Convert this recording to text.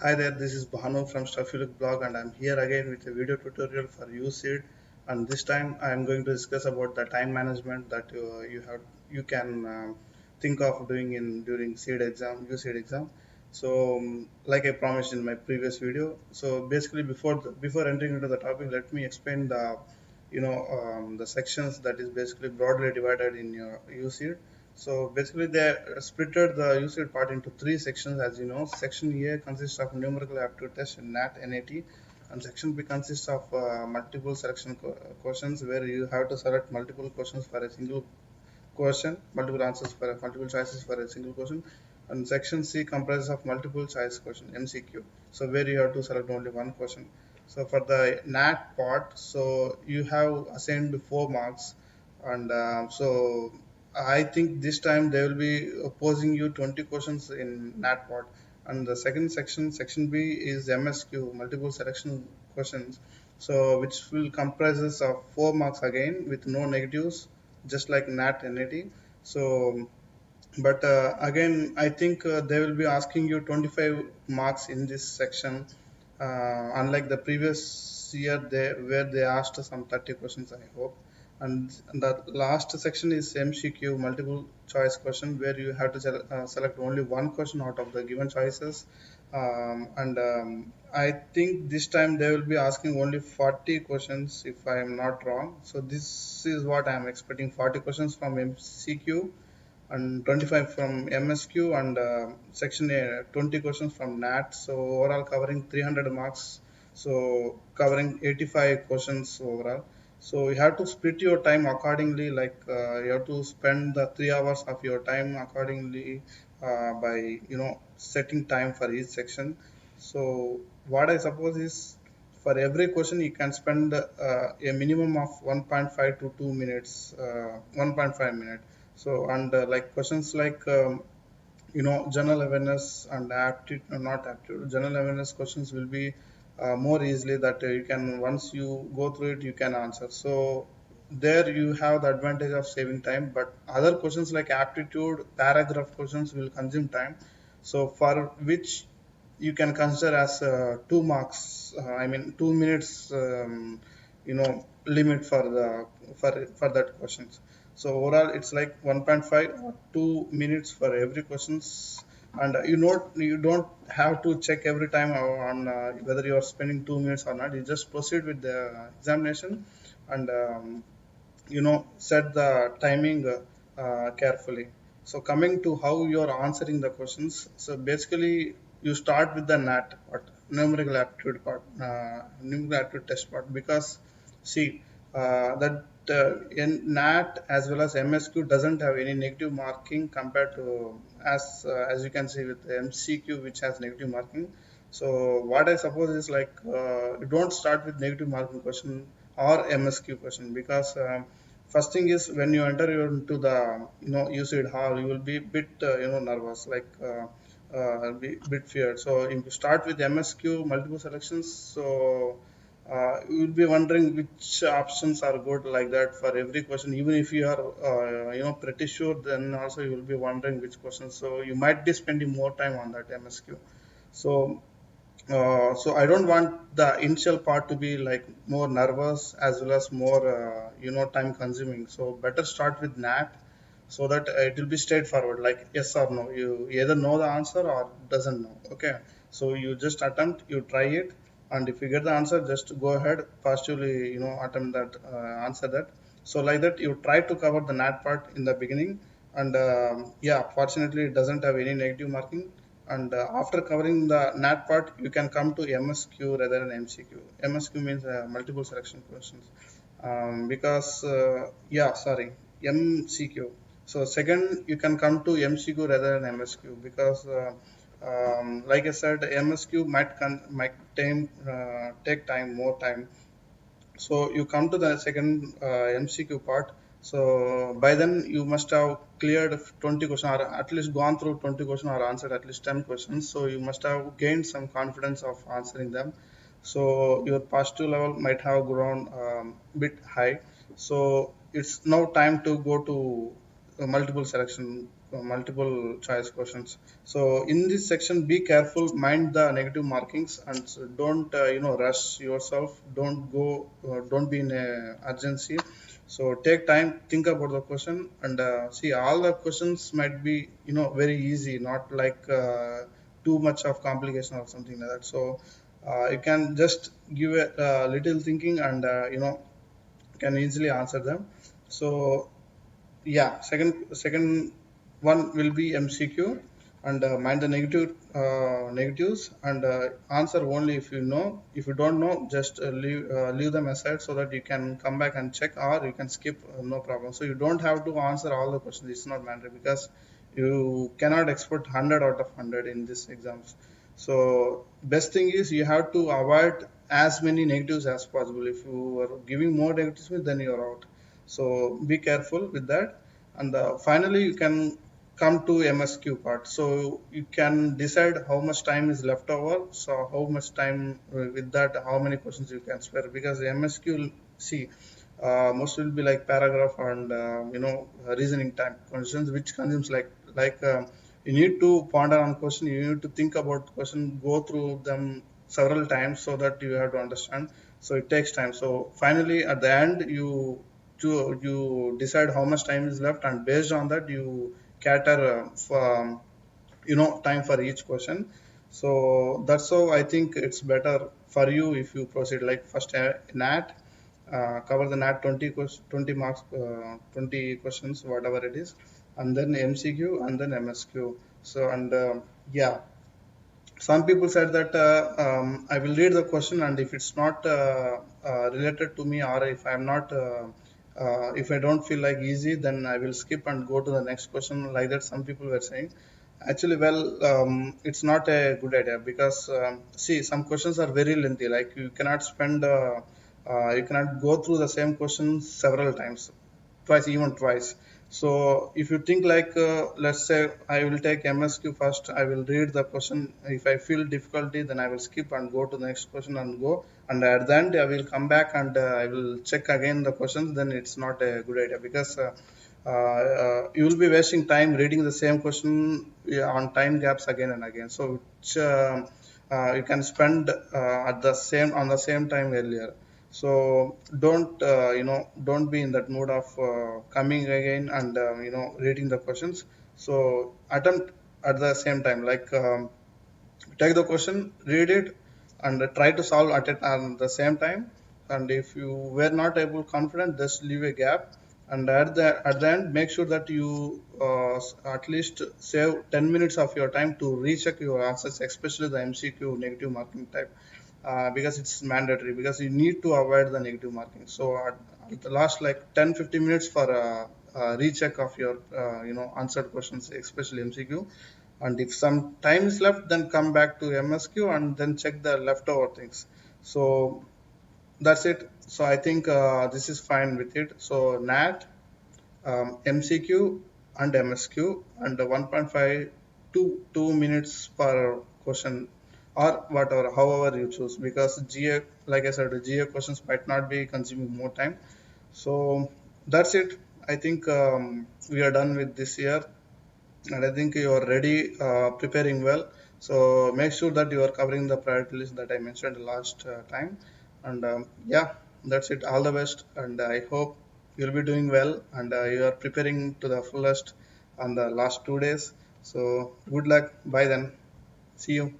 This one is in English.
Hi there, this is Bhanu from Stuffylook blog, and I'm here again with a video tutorial for UCEED. And this time I'm going to discuss about the time management that you can think of doing in during SEED exam, UCEED exam. So, like I promised in my previous video, so basically before entering into the topic, let me explain the sections that is basically broadly divided in your UCEED. So basically, they splitted the UCEED part into three sections, as you know. Section A consists of numerical aptitude test in NAT, NAT, and section B consists of multiple selection questions where you have to select multiple questions for a single question, multiple answers for multiple choices for a single question. And section C comprises of multiple choice question (MCQ). So where you have to select only one question. So for the NAT part, so you have assigned 4 marks, and so I think this time they will be posing you 20 questions in NAT part. And the second section, section B, is MSQ, multiple selection questions. So which will comprises of 4 marks again with no negatives, just like NAT and NAT. So, but again, I think they will be asking you 25 marks in this section, unlike the previous year where they asked some 30 questions, I hope. And the last section is MCQ, multiple choice question, where you have to select only one question out of the given choices. And I think this time they will be asking only 40 questions, if I am not wrong. So this is what I am expecting: 40 questions from MCQ and 25 from MSQ, and section A 20 questions from NAT. So overall covering 300 marks. So covering 85 questions overall. So you have to split your time accordingly. Like you have to spend the 3 hours of your time accordingly by setting time for each section. So what I suppose is, for every question you can spend a minimum of 1.5 to 2 minutes, 1.5 minutes. So, and like questions like general awareness and aptitude, not aptitude, general awareness questions will be more easily that you can, once you go through it, you can answer. So there you have the advantage of saving time. But other questions like aptitude, paragraph questions will consume time. So for which you can consider as 2 marks. I mean 2 minutes. Limit for the for that questions. So overall it's like 1.5 or 2 minutes for every questions. And you don't have to check every time on whether you are spending 2 minutes or not. You just proceed with the examination, and set the timing carefully. So coming to how you are answering the questions, so basically you start with the NAT part, numerical aptitude test part, because see that in NAT as well as MSQ doesn't have any negative marking compared to, as you can see, with MCQ, which has negative marking. So what I suppose is, like, you don't start with negative marking question or MSQ question, because first thing is, when you enter into the UCEED hall, you will be a bit nervous, like bit feared. So if you start with MSQ, multiple selections, so you will be wondering which options are good, like that, for every question. Even if you are pretty sure, then also you will be wondering which questions. So you might be spending more time on that MSQ. So so I don't want the initial part to be like more nervous as well as more time consuming. So better start with NAT, so that it will be straightforward, like yes or no. You either know the answer or doesn't know. Okay, so you just attempt, you try it, and if you get the answer, just go ahead positively, attempt that, answer that. So like that, you try to cover the NAT part in the beginning, and yeah, fortunately it doesn't have any negative marking. And after covering the NAT part, you can come to MSQ rather than MCQ. MSQ means multiple selection questions. Because yeah, sorry, MCQ. So second, you can come to MCQ rather than MSQ, because like I said, MSQ might take time, more time. So you come to the second MCQ part. So by then you must have cleared 20 questions, or at least gone through 20 questions, or answered at least 10 questions. So you must have gained some confidence of answering them. So your positive level might have grown bit high. So it's now time to go to multiple selection multiple choice questions. So in this section, be careful, mind the negative markings, and so don't rush yourself. Don't be in a urgency. So take time, think about the question, and see all the questions might be very easy, not like too much of complication or something like that. So you can just give a little thinking, and can easily answer them. So yeah, second one will be MCQ, and mind the negatives, and answer only if you know. If you don't know, just leave them aside so that you can come back and check, or you can skip, no problem. So you don't have to answer all the questions. It's not mandatory because you cannot expect 100 out of 100 in this exams. So best thing is you have to avoid as many negatives as possible. If you are giving more negatives, then you are out. So be careful with that. And finally, you can come to MSQ part. So you can decide how much time is left over. So how much time with that, how many questions you can spare, because MSQ, see, most will be like paragraph and reasoning time questions, which consumes like you need to ponder on question, you need to think about question, go through them several times so that you have to understand. So it takes time. So finally, at the end, you decide how much time is left, and based on that, you cater for time for each question. So that's how I think it's better for you if you proceed like first NAT, cover the NAT 20 marks, 20 questions, whatever it is, and then MCQ and then MSQ. So and yeah, some people said that I will read the question, and if it's not related to me, or if I'm not if I don't feel like easy, then I will skip and go to the next question, like that some people were saying. Actually, well, it's not a good idea, because see, some questions are very lengthy, like you cannot go through the same question several times, twice, even twice. So if you think like let's say I will take MSQ first, I will read the question. If I feel difficulty, then I will skip and go to the next question and go, and at the end I will come back and I will check again the questions. Then it's not a good idea, because you will be wasting time reading the same question, yeah, on time gaps again and again. So which you can spend at the same on the same time earlier. So don't be in that mood of coming again and reading the questions. So attempt at the same time, like take the question, read it, and try to solve at it at the same time. And if you were not able confident, just leave a gap. And at the end, make sure that you at least save 10 minutes of your time to recheck your answers, especially the MCQ negative marking type, because it's mandatory, because you need to avoid the negative marking. So at the last like 10-15 minutes for a recheck of your answered questions, especially MCQ. And if some time is left, then come back to MSQ and then check the leftover things. So that's it. So I think this is fine with it. So NAT, MCQ and MSQ, and 1.5 to 2 minutes per question, or whatever, however you choose, because GA, like I said, the GA questions might not be consuming more time. So that's it. I think we are done with this year, and I think you are ready, preparing well. So make sure that you are covering the priority list that I mentioned last time. And yeah, that's it. All the best, and I hope you'll be doing well, and you are preparing to the fullest on the last 2 days. So good luck. Bye then. See you.